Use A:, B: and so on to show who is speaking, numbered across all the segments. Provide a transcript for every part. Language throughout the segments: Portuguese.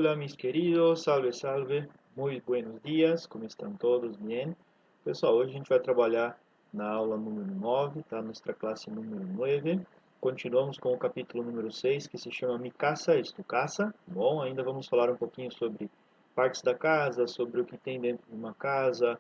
A: Hola mis queridos, salve, salve, muito buenos dias, como estão todos? Bem? Pessoal, hoje a gente vai trabalhar na aula número 9, tá? Nossa classe número 9. Continuamos com o capítulo número 6, que se chama Mi casa es tu casa. Bom, ainda vamos falar um pouquinho sobre partes da casa, sobre o que tem dentro de uma casa.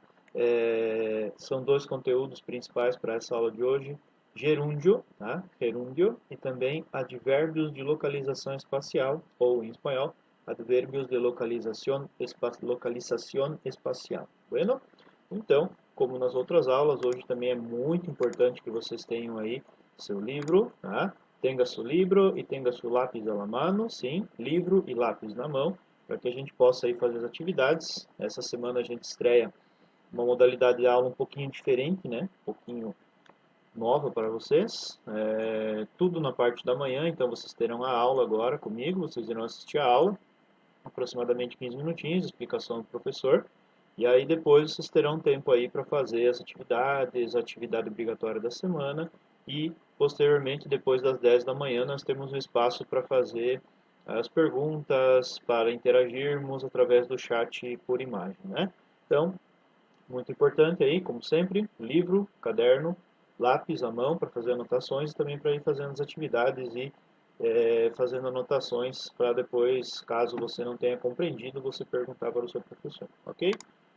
A: São dois conteúdos principais para essa aula de hoje. Gerúndio, tá? Gerúndio e também advérbios de localização espacial, ou em espanhol, advérbios de localização espacial. Bueno? Então, como nas outras aulas, hoje também é muito importante que vocês tenham aí seu livro, tá? Tenha seu livro e tenha seu lápis à mão, sim, livro e lápis na mão, para que a gente possa aí fazer as atividades. Essa semana a gente estreia uma modalidade de aula um pouquinho diferente, né? Um pouquinho nova para vocês, tudo na parte da manhã, então vocês terão a aula agora comigo, vocês irão assistir a aula, aproximadamente 15 minutinhos, explicação do professor, e aí depois vocês terão tempo aí para fazer as atividades, a atividade obrigatória da semana, e posteriormente, depois das 10 da manhã, nós temos um espaço para fazer as perguntas, para interagirmos através do chat por imagem, né? Então, muito importante aí, como sempre, livro, caderno, lápis à mão para fazer anotações e também para ir fazendo as atividades e fazendo anotações para depois, caso você não tenha compreendido, você perguntar para o seu professor, ¿ok?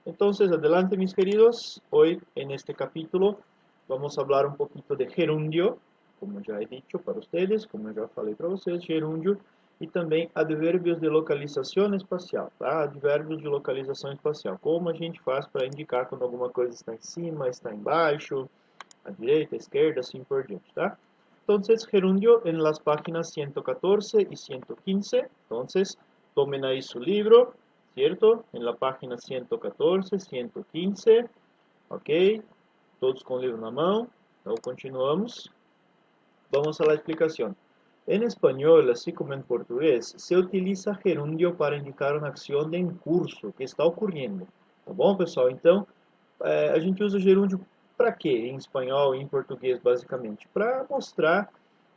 A: Entonces, adelante mis queridos, hoy en este capítulo vamos a hablar un poquito de gerundio, como ya he dicho para ustedes, como já falei para vocês, gerúndio e também advérbios de localização espacial, tá? Advérbios de localização espacial. Como a gente faz para indicar quando alguma coisa está em cima, está embaixo, à direita, à esquerda, assim por diante, tá? Entonces, gerundio en las páginas 114 y 115. Entonces, tomen ahí su libro, ¿cierto? En la página 114, 115, ¿ok? Todos com o livro na mão. Então, continuamos. Vamos a la explicación. En español, así como en portugués, se utiliza gerundio para indicar uma ação em curso, que está ocorrendo. Tá bom, pessoal? Então, a gente usa gerúndio para quê? Em espanhol e em português, basicamente. Para mostrar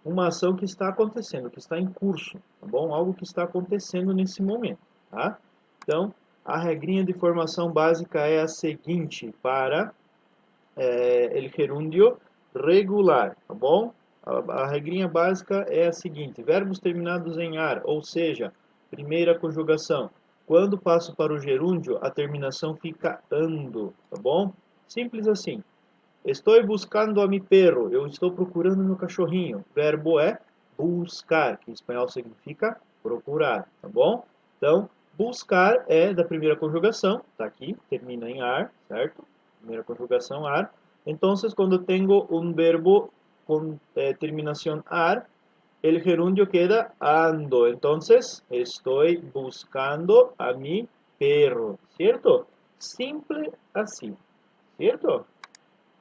A: uma ação que está acontecendo, que está em curso. Tá bom? Algo que está acontecendo nesse momento. Tá? Então, a regrinha de formação básica é a seguinte para el gerúndio regular. Tá bom? A regrinha básica é a seguinte: verbos terminados em ar, ou seja, primeira conjugação. Quando passo para o gerúndio, a terminação fica ando, tá bom? Simples assim. Estou buscando a mi perro. Eu estou procurando meu cachorrinho. Verbo é buscar, que em espanhol significa procurar, tá bom? Então, buscar é da primeira conjugação, tá aqui, termina em ar, certo? Primeira conjugação ar. Então, quando tenho um verbo com terminação ar, el gerundio queda ando. Entonces, estoy buscando a mi perro, ¿cierto? Simple así, ¿cierto?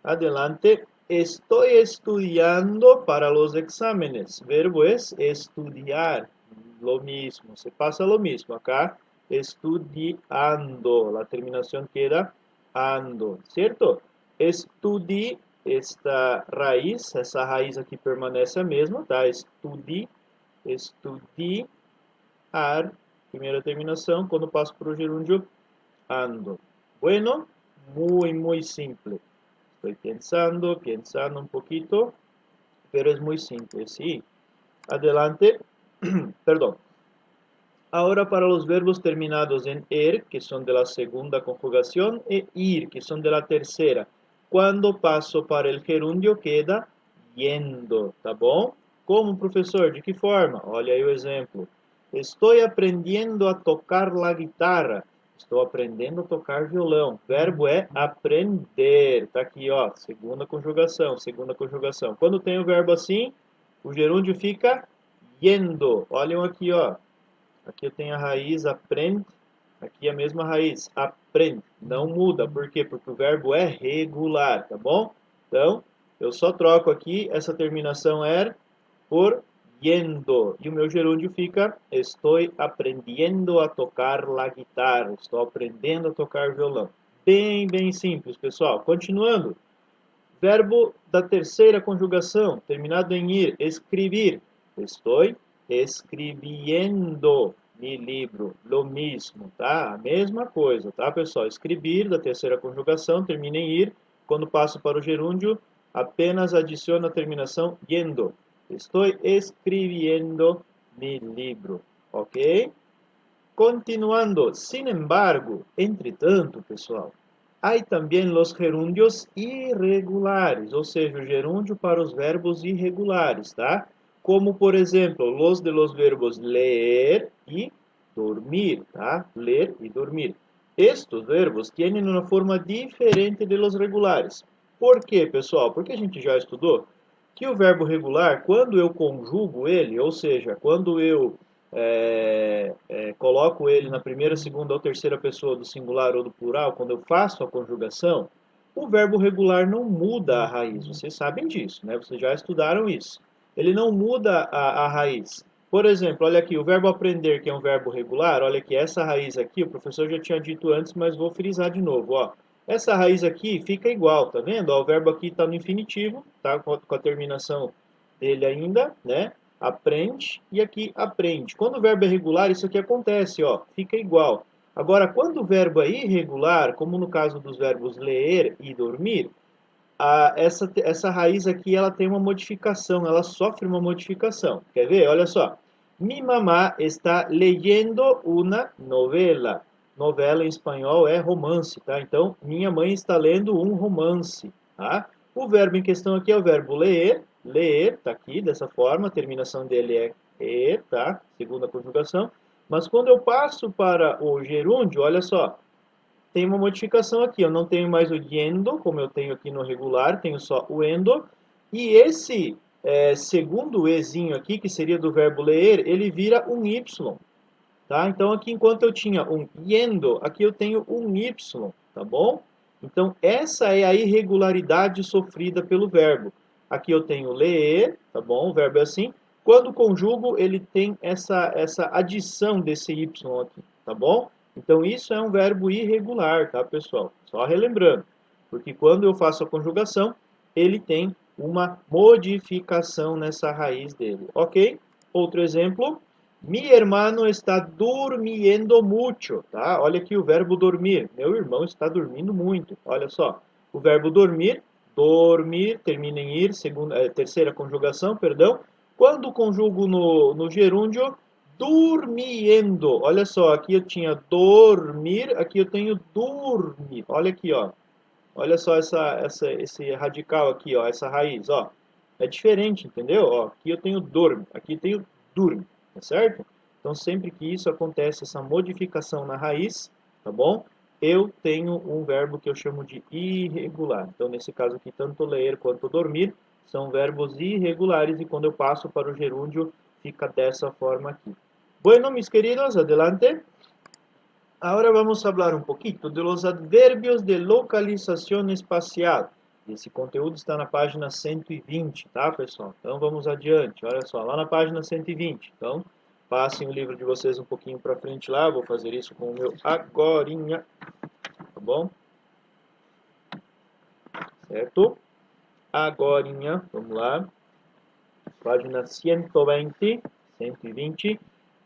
A: Adelante, estoy estudiando para los exámenes. Verbo es estudiar, lo mismo, se pasa lo mismo. Acá, estudiando, la terminación queda ando, ¿cierto? Estudi, esta raiz, essa raiz aqui permanece a mesma, tá? Estudi, estudiar, primeira terminação, quando passo para o gerúndio, ando. Bueno, muy simple. Estoy pensando un poquito, pero es muy simple, ¿sí? Adelante, perdón. Ahora para los verbos terminados en er, que son de la segunda conjugación, e ir, que son de la tercera. Cuando paso para el gerundio queda yendo, tá bom? Como, professor? De que forma? Olha aí o exemplo. Estou aprendendo a tocar la guitarra. Estou aprendendo a tocar violão. Verbo é aprender. Tá aqui, ó, segunda conjugação, segunda conjugação. Quando tem o verbo assim, o gerúndio fica yendo. Olhem aqui, ó. Aqui eu tenho a raiz aprende, aqui a mesma raiz, aprende. Não muda, por quê? Porque o verbo é regular, tá bom? Então, eu só troco aqui essa terminação er por yendo. E o meu gerúndio fica, estou aprendendo a tocar la guitarra. Estou aprendendo a tocar violão. Bem simples, pessoal. Continuando. Verbo da terceira conjugação, terminado em ir, escrever. Estou escrevendo. mi libro, lo mismo, tá? A mesma coisa, tá, pessoal? Escrever, da terceira conjugação, termina em ir. Quando passo para o gerúndio, apenas adiciono a terminação yendo. Estou escrevendo mi libro, ok? Continuando, sin embargo, entretanto, pessoal, há também os gerúndios irregulares, ou seja, o gerúndio para os verbos irregulares, tá? Como, por exemplo, los de los verbos leer e dormir, tá? Ler e dormir. Estes verbos têm uma forma diferente de los regulares. Por quê, pessoal? Porque a gente já estudou que o verbo regular, quando eu conjugo ele, ou seja, quando eu coloco ele na primeira, segunda ou terceira pessoa do singular ou do plural, quando eu faço a conjugação, o verbo regular não muda a raiz. Vocês sabem disso, né? Vocês já estudaram isso. Ele não muda a raiz. Por exemplo, olha aqui, o verbo aprender, que é um verbo regular, olha aqui, essa raiz aqui, o professor já tinha dito antes, mas vou frisar de novo, ó. Essa raiz aqui fica igual, tá vendo? Ó, o verbo aqui está no infinitivo, tá? Com a terminação dele ainda, né? Aprende e aqui aprende. Quando o verbo é regular, isso aqui acontece, ó, fica igual. Agora, quando o verbo é irregular, como no caso dos verbos ler e dormir, essa raiz aqui ela tem uma modificação, ela sofre uma modificação. Quer ver? Olha só. Mi mamá está leyendo una novela. Novela em espanhol é romance, tá? Então, minha mãe está lendo um romance, tá? O verbo em questão aqui é o verbo ler. Ler, tá aqui dessa forma, a terminação dele é er, tá? Segunda conjugação. Mas quando eu passo para o gerúndio, olha só, tem uma modificação aqui. Eu não tenho mais o yendo, como eu tenho aqui no regular, tenho só o endo. E esse segundo ezinho aqui, que seria do verbo ler, ele vira um y. Tá? Então, aqui, enquanto eu tinha um yendo, aqui eu tenho um y, tá bom? Então, essa é a irregularidade sofrida pelo verbo. Aqui eu tenho ler, tá bom? O verbo é assim. Quando conjugo, ele tem essa adição desse y aqui, tá bom? Então, isso é um verbo irregular, tá, pessoal? Só relembrando. Porque quando eu faço a conjugação, ele tem uma modificação nessa raiz dele, ok? Outro exemplo. Mi hermano está durmiendo mucho, tá? Olha aqui o verbo dormir. Meu irmão está dormindo muito. Olha só. O verbo dormir, dormir, termina em ir, terceira conjugação, perdão. Quando conjugo no gerúndio, durmiendo. Olha só, aqui eu tinha dormir, aqui eu tenho dormir. Olha aqui, ó. Olha só esse radical aqui, ó, essa raiz, ó. É diferente, entendeu? Ó, aqui eu tenho dorme, aqui eu tenho durme, tá certo? Então, sempre que isso acontece, essa modificação na raiz, tá bom? Eu tenho um verbo que eu chamo de irregular. Então, nesse caso aqui, tanto ler quanto dormir são verbos irregulares e quando eu passo para o gerúndio, fica dessa forma aqui. Bueno, mis queridos, adelante. Ahora vamos a hablar un poquito de los adverbios de localização espacial. Esse conteúdo está na página 120, tá, pessoal? Então vamos adiante. Olha só, lá na página 120. Então, passem o livro de vocês um pouquinho para frente lá. Vou fazer isso com o meu agorinha, tá bom? Certo? Agorinha, vamos lá. Página 120, 120.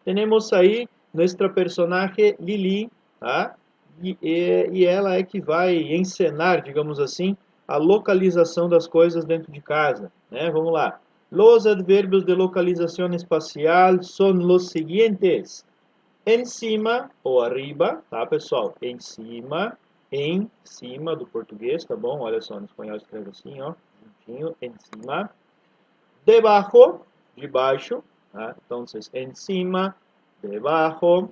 A: Temos aí nossa personagem Lili, tá? E ela é que vai encenar, digamos assim, a localização das coisas dentro de casa, né? Vamos lá. Los adverbios de localização espacial são los siguientes: encima ou arriba, tá, pessoal? Em cima do português, tá bom? Olha só, no espanhol escreve assim, ó, juntinho, em cima. Debajo, de baixo, ¿ah? Entonces encima, debajo.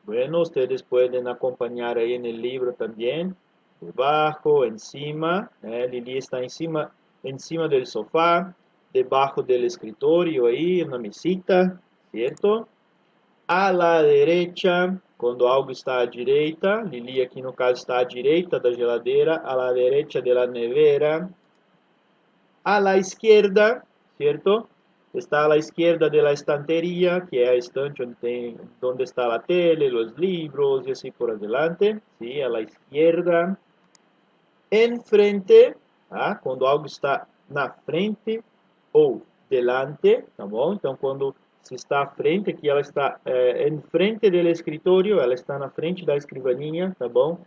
A: Bueno, ustedes pueden acompañar ahí en el libro también. Debajo, encima. Lili está encima del sofá, debajo del escritorio ahí, una mesita, ¿cierto? A la derecha, quando algo está à direita. Lili aqui no caso está à direita da geladeira, a la derecha de la nevera. A la izquierda, ¿cierto? Está a la izquierda de la estantería, que es la estante donde está la tele, los libros y así por adelante. ¿Sí? A la izquierda. Enfrente, tá? Quando algo está na frente ou delante, tá bom? Então, quando se está à frente, aqui ela está em frente do escritório, ela está na frente da escrivaninha, tá bom?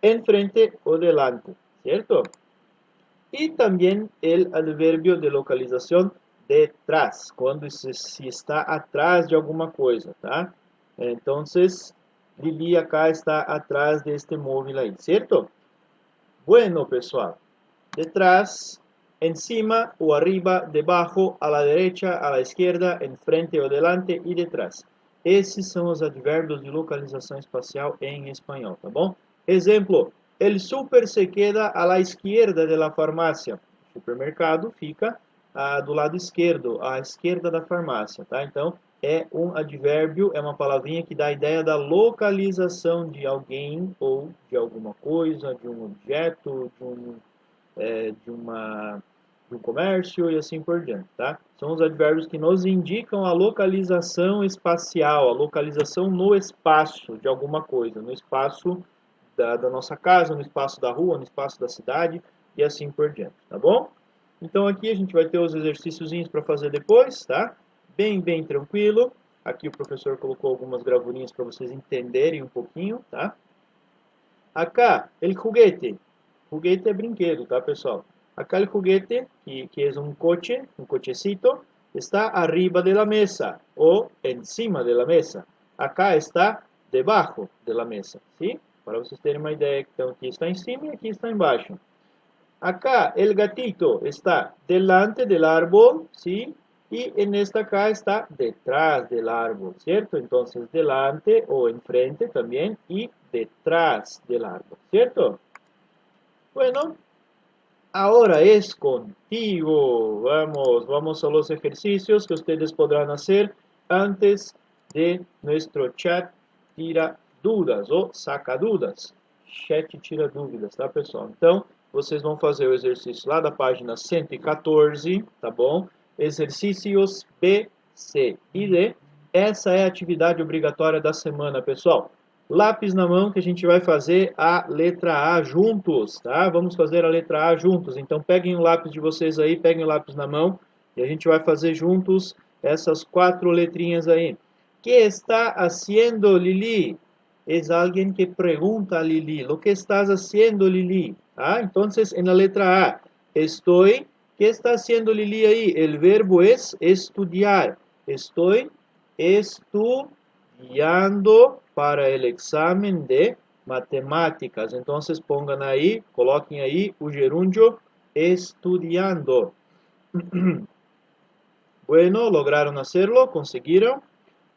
A: En frente ou delante, certo? Y también el adverbio de localización detrás, quando se está atrás de alguma coisa, tá? Entonces, Lili acá está atrás deste móvel aí, certo? Bueno, pessoal, detrás, encima o arriba, debajo, a la derecha, a la izquierda, enfrente ou delante e detrás. Esses são os advérbios de localização espacial em espanhol, tá bom? Exemplo, el súper se queda a la izquierda de la farmácia. O supermercado fica do lado esquerdo, à esquerda da farmácia, tá? Então, é um advérbio, é uma palavrinha que dá a ideia da localização de alguém ou de alguma coisa, de um objeto, de um comércio e assim por diante, tá? São os advérbios que nos indicam a localização espacial, a localização no espaço de alguma coisa, no espaço da nossa casa, no espaço da rua, no espaço da cidade e assim por diante, tá bom? Então aqui a gente vai ter os exercíciozinhos para fazer depois, tá? Bem tranquilo. Aqui o professor colocou algumas gravurinhas para vocês entenderem um pouquinho, tá? Acá, el juguete. Juguete é brinquedo, tá, pessoal? Acá el juguete, que é um coche, um cochecito, está arriba de la mesa ou encima de la mesa. Acá está debajo de la mesa, ¿sí? Para vocês terem uma ideia, então aqui está em cima e aqui está embaixo. Acá el gatito está delante del árbol, ¿sí? Y en esta acá está detrás del árbol, ¿cierto? Entonces, delante o enfrente también y detrás del árbol, ¿cierto? Bueno, ahora es contigo. Vamos a los ejercicios que ustedes podrán hacer antes de nuestro chat tira dúvidas ou saca dúvidas. Chat tira dúvidas, tá, pessoal? Então, vocês vão fazer o exercício lá da página 114, tá bom? Exercícios B, C e D. Essa é a atividade obrigatória da semana, pessoal. Lápis na mão que a gente vai fazer a letra A juntos, tá? Vamos fazer a letra A juntos. Então, peguem o lápis de vocês aí, peguem o lápis na mão e a gente vai fazer juntos essas 4 letrinhas aí. ¿Qué está haciendo Lili? Es alguien que pregunta a Lili. ¿Lo que estás haciendo, Lili? ¿Ah? Entonces, en la letra A, estoy. ¿Qué está haciendo Lili ahí? El verbo es estudiar. Estoy estudiando para el examen de matemáticas. Entonces, pongan ahí, coloquen ahí o gerundio estudiando. Bueno, lograron hacerlo, consiguieron.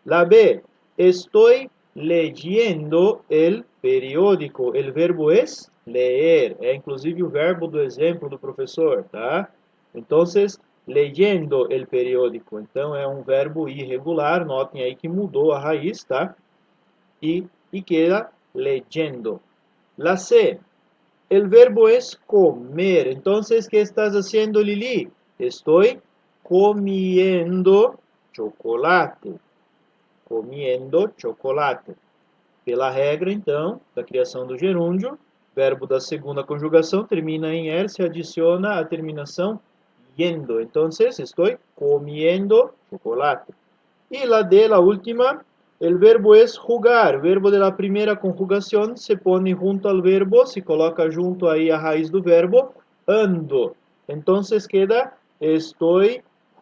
A: La B, estoy leyendo el periódico. El verbo es leer. É inclusive o verbo do exemplo do professor, tá? Então, leyendo el periódico. Então, é um verbo irregular. Notem aí que mudou a raiz, tá? E queda leyendo. La C, el verbo es comer. Entonces, ¿qué estás haciendo, Lili? Estoy comiendo chocolate. Comiendo chocolate. Pela regra, então, da criação do gerúndio, verbo da segunda conjugação termina em er, se adiciona a terminação yendo. Então, estou comiendo chocolate. E la D, la última, el verbo es jugar. Verbo de la primeira conjugação se põe junto ao verbo, se coloca junto aí a raiz do verbo, ando. Então, queda, estou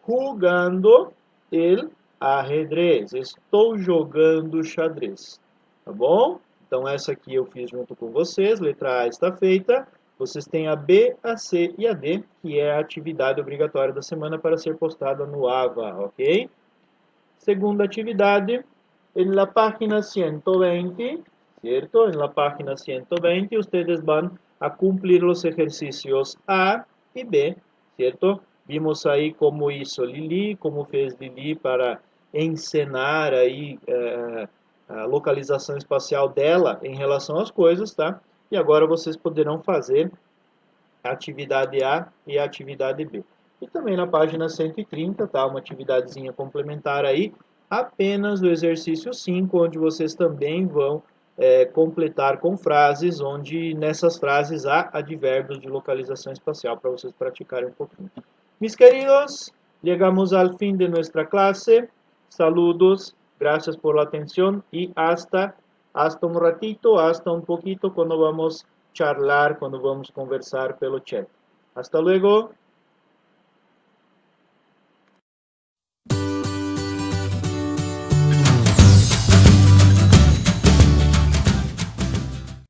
A: jugando el ajedrez. Estou jogando xadrez. Tá bom? Então, essa aqui eu fiz junto com vocês. Letra A está feita. Vocês têm a B, a C e a D, que é a atividade obrigatória da semana para ser postada no AVA, ok? Segunda atividade, en la página 120, ¿cierto? En la página 120 ustedes van a cumplir los ejercicios A y B, ¿cierto? Vimos aí como hizo Lili, como fez Lili para encenar aí a localização espacial dela em relação às coisas, tá? E agora vocês poderão fazer a atividade A e a atividade B. E também na página 130, tá? Uma atividadezinha complementar aí, apenas do exercício 5, onde vocês também vão completar com frases, onde nessas frases há advérbios de localização espacial para vocês praticarem um pouquinho. Mis queridos, llegamos al fin de nuestra clase. saludos, gracias por la atención y hasta un ratito, hasta un poquito cuando vamos a charlar, cuando vamos a conversar pelo chat. Hasta luego.